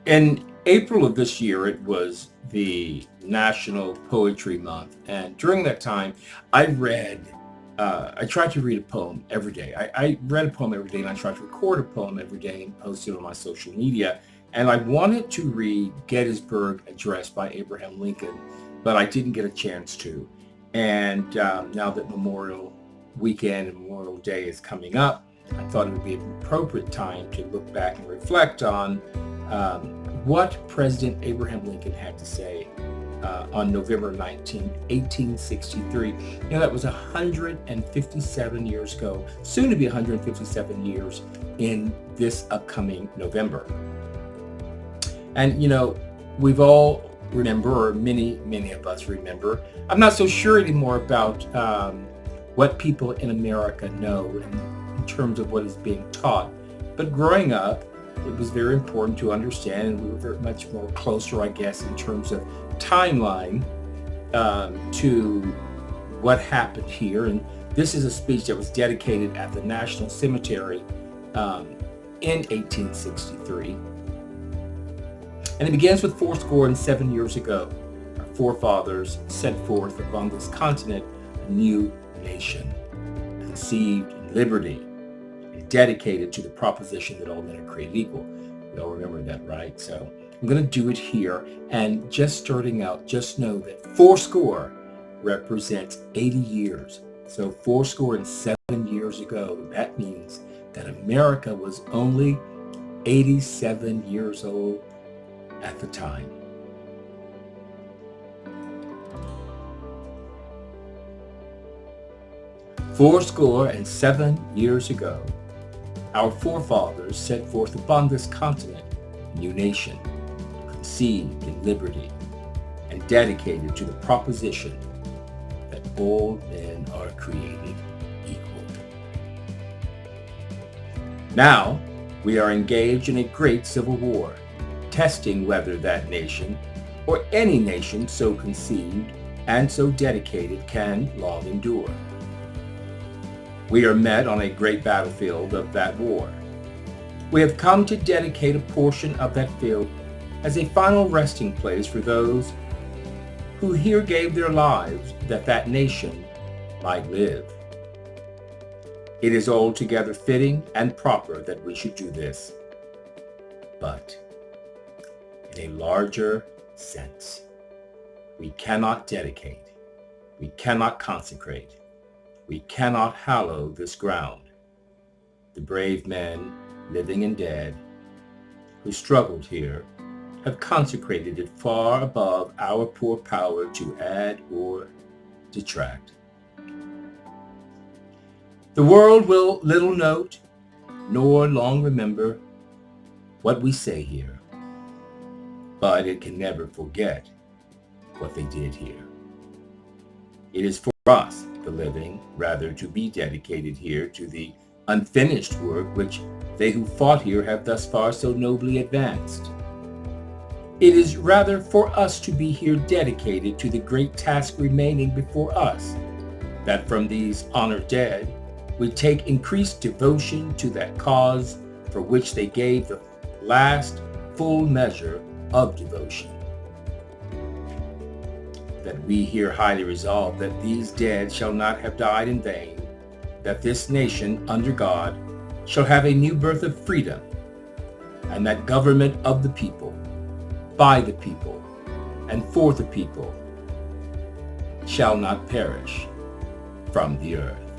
In April of this year, it was the National Poetry Month. And during that time, I tried to read a poem every day. I read a poem every day and I tried to record a poem every day and post it on my social media. And I wanted to read Gettysburg Address by Abraham Lincoln, but I didn't get a chance to. And now that Memorial Weekend and Memorial Day is coming up, I thought it would be an appropriate time to look back and reflect on what President Abraham Lincoln had to say on November 19th, 1863. That was 157 years ago, soon to be 157 years in this upcoming November. And, we've all remember, or many of us remember. I'm not so sure anymore about what people in America know in terms of what is being taught. But growing up, it was very important to understand, and we were very much more closer, I guess, in terms of timeline to what happened here. And this is a speech that was dedicated at the National Cemetery in 1863. And it begins with 7 years ago, our forefathers set forth upon this continent a new nation, conceived in liberty, dedicated to the proposition that all men are created equal. We all remember that, right? So I'm going to do it here. And just starting out, just know that 80 represents 80 years. So 87 years ago, that means that America was only 87 years old at the time. Fourscore and 7 years ago, our forefathers set forth upon this continent a new nation, conceived in liberty and dedicated to the proposition that all men are created equal. Now, we are engaged in a great civil war, testing whether that nation, or any nation so conceived and so dedicated, can long endure. We are met on a great battlefield of that war. We have come to dedicate a portion of that field as a final resting place for those who here gave their lives that that nation might live. It is altogether fitting and proper that we should do this, but in a larger sense, we cannot dedicate, we cannot consecrate, we cannot hallow this ground. The brave men, living and dead, who struggled here, have consecrated it far above our poor power to add or detract. The world will little note, nor long remember what we say here, but it can never forget what they did here. It is for us, the living, rather to be dedicated here to the unfinished work which they who fought here have thus far so nobly advanced. It is rather for us to be here dedicated to the great task remaining before us, that from these honored dead we take increased devotion to that cause for which they gave the last full measure of devotion. That we here highly resolve that these dead shall not have died in vain, that this nation under God shall have a new birth of freedom, and that government of the people, by the people, and for the people shall not perish from the earth.